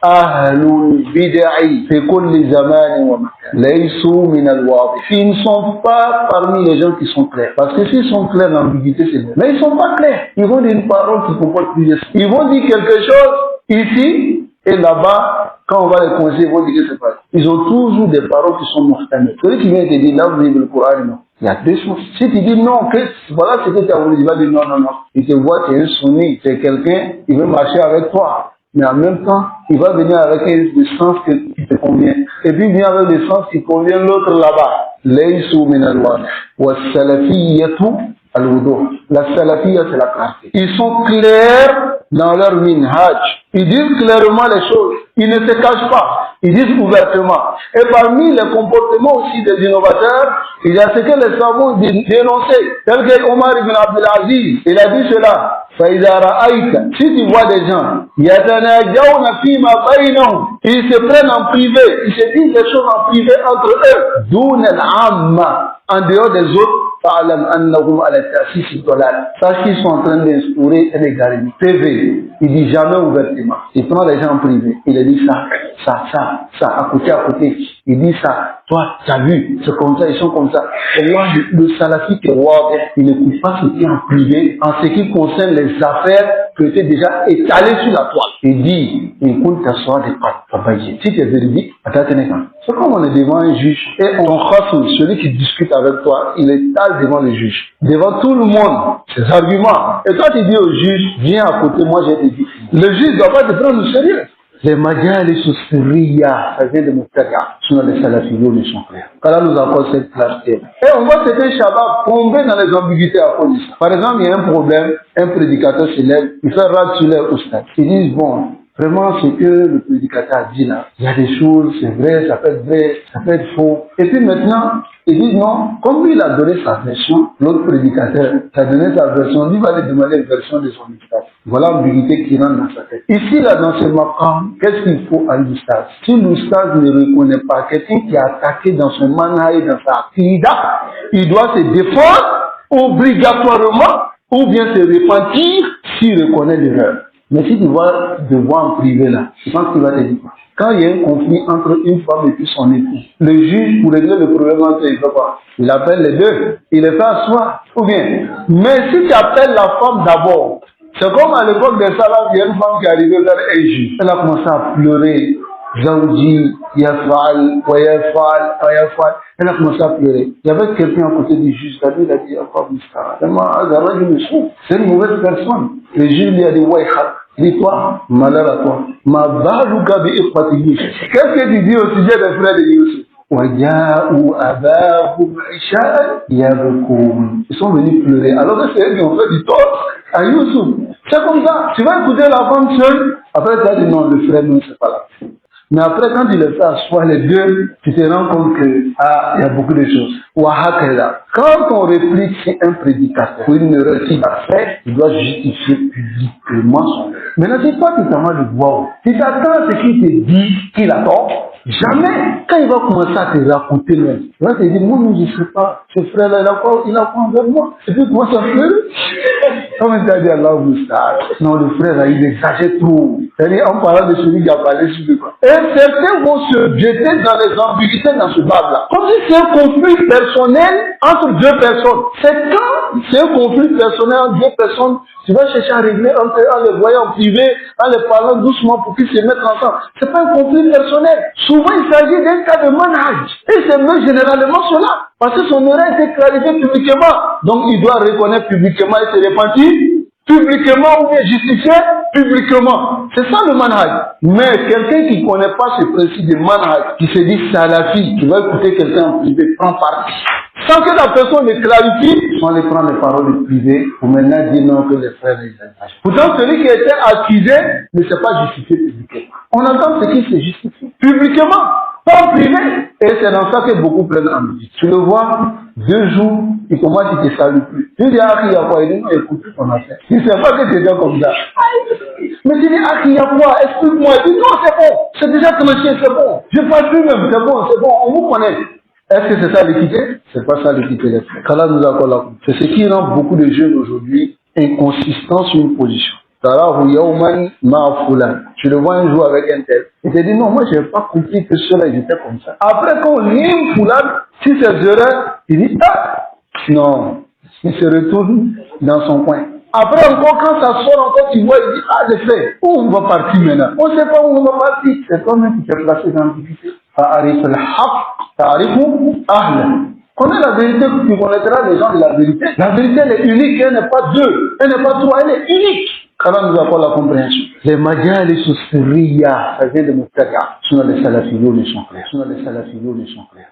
أهل البدع في كل زمان ومكان ليسوا من الواضحين. Ils ne sont pas parmi les gens qui sont clairs. Parce que s'ils sont clairs, l'ambiguïté c'est bon. Mais ils ne sont pas clairs. Ils vont dire une parole qui comporte plusieurs. Ils vont dire quelque chose ici et là-bas. Quand on va les conseiller, ils vont dire que c'est pas. Ils ont toujours des paroles qui sont mortelles. Celui qui vient te dire là, vous livre le Coran, non. Il y a deux choses. Si tu dis non, que voilà ce que tu as voulu, il va dire non, non, non. Il te voit, tu es un sunni, c'est quelqu'un, il veut marcher avec toi. Mais en même temps, il va venir avec le sens qui te convient. Et puis il vient avec le sens qui convient l'autre là-bas. Laysu min al-wadi. Wa salafiyatu al-wudu. La salafiyya, c'est la clarté. Ils sont clairs dans leur minhaj. Ils disent clairement les choses. Ils ne se cachent pas. Ils disent ouvertement. Et parmi les comportements aussi des innovateurs, il y a ce que les savants dénonçaient. Tel que Omar ibn Abdelaziz, il a dit cela. Si tu vois des gens, ils se prennent en privé, ils se disent des choses en privé entre eux, en dehors des autres, sache qu'ils sont en train d'instaurer un égarement. PV, il dit jamais ouvertement. Il prend les gens en privé, il leur dit ça, à côté. Il dit ça, toi, tu as vu, c'est comme ça, ils sont comme ça. Et moi, le salafiste, il ne coupe pas ce qui est en privé en ce qui concerne les affaires qui étaient déjà étalées sur la toile. Il dit, écoute, t'assois des pattes. Si tu es véridique, c'est comme on est devant un juge et ton khasm, celui qui discute avec toi, il étale devant le juge, devant tout le monde, ses arguments. Et toi, tu dis au juge, viens à côté, moi j'ai dit. Le juge ne doit pas te prendre au sérieux. Les majalis sirriya, ça vient de Moutaria, sinon les salafiyos ne sont clairs. Qu'Allah nous accorde cette clarté. Et on voit certains Shabbat tomber dans les ambiguïtés à cause de ça. Par exemple, il y a un problème, un prédicateur se lève, il fait rad sur les oustats. Ils disent, bon, vraiment ce que le prédicateur a dit là, il y a des choses, c'est vrai, ça peut être faux. Et puis maintenant, ils disent non, comme lui il a donné sa version, l'autre prédicateur a donné sa version, lui va lui demander une version de son message. Voilà l'ambiguïté qui rentre dans sa tête. Ici, là, dans ce maqam, qu'est-ce qu'il faut à l'oustaz? Si l'oustaz ne reconnaît pas quelqu'un qui a attaqué dans son manhaj, dans sa aqida, il doit se défendre obligatoirement ou bien se repentir s'il reconnaît l'erreur. Mais si tu vas te voir en privé là, je pense qu'il va te dire quoi? Quand il y a un conflit entre une femme et puis son époux, le juge, pour régler le problème entre eux, il fait quoi? Il appelle les deux, il les fait asseoir, ou bien. Mais si tu appelles la femme d'abord, c'est comme à l'époque des salades, il y a une femme qui est arrivée vers un juge. Elle a commencé à pleurer. Zawji, Yafal, Wayafal. Elle a commencé à pleurer. Il y avait quelqu'un à côté du juge, il a dit, c'est une mauvaise personne. Le juge lui a dit, dis-toi, malheur à toi. Qu'est-ce que tu dis au sujet des frères de Youssef? Ils sont venus pleurer. Alors que c'est eux qui ont fait du tort à Youssef. C'est comme ça. Tu vas écouter la femme seule. Après, tu as dit non, le frère, non, c'est pas là. Mais après, quand tu le fais asseoir les deux, tu te rends compte que, il y a beaucoup de choses. Quand on réplique sur un prédicateur pour une erreur qu'il a fait, il doit justifier publiquement son erreur. Maintenant, c'est pas totalement le voir. Si tu attends ce qu'il te dit qu'il a tort, jamais, quand il va commencer à te raconter même, il va te dire, moi, je ne sais pas, ce frère-là, il a quoi envers moi? Et puis, comment ça fait? Comme tu as dit, Allah vous sache. Non, le frère, là, il exagère trop. C'est-à-dire, en parlant de celui qui a parlé sur le quoi. Et certains vont se jeter dans les ambiguïtés dans ce bab-là. Comme si c'est un conflit personnel entre deux personnes. C'est quand c'est un conflit personnel entre deux personnes, tu vas chercher à régler en les voyant en privé, en les parlant doucement pour qu'ils se mettent ensemble. C'est pas un conflit personnel. Souvent, il s'agit d'un cas de manhaj. Et c'est même généralement cela. Parce que son erreur a été clarifiée publiquement. Donc, il doit reconnaître publiquement et se repentir publiquement ou bien justifier publiquement. C'est ça le manhaj. Mais quelqu'un qui ne connaît pas ce principe de manhaj, qui se dit salafi, qui va écouter quelqu'un en privé, prend parti. Sans que la personne ne clarifie, on les prend les paroles privées pour maintenant dire non que les frères les exagèrent. Pourtant, celui qui était accusé ne s'est pas justifié publiquement. On entend ce qui se justifie publiquement, pas en privé. Et c'est dans ça que beaucoup prennent en musique. Tu le vois, 2 jours, il commence à te salue plus. Tu dis, il y a quoi? Il dit, non, écoute ce qu'on a fait. Il ne sait pas que c'est déjà comme ça. Mais tu dis, il y a quoi? Explique-moi. Il dit, non, c'est bon. C'est déjà tranché, c'est bon. Je ne passe plus même, c'est bon, on vous connaît. Est-ce que c'est ça l'équité? C'est pas ça l'équité, les frères. Qu'Allah nous accorde la. C'est ce qui rend beaucoup de jeunes aujourd'hui inconsistants sur une position. Tarahu yawman ma fulan. Tu le vois un jour avec un tel. Il te dit non, moi je n'ai pas compris que ceux-là ils étaient comme ça. Après quand on lit fulan, si c'est heureux, il dit ah non, il se retourne dans son coin. Après encore quand ça sort encore, tu vois, il dit ah j'ai fait. Où on va partir maintenant? On ne sait pas où on va partir. C'est toi-même qui t'es placé dans l'ambiguïté. Ta'arif al-haq, ta'arifu ahla. Connais la vérité, tu connaîtras les gens de la vérité. La vérité, elle est unique, elle n'est pas deux, elle n'est pas trois, elle est unique. Qu'Allah nous apporte la compréhension. Les majalis sirriya, ça vient de Moustaria. Sinon les salafiyos ne sont clairs.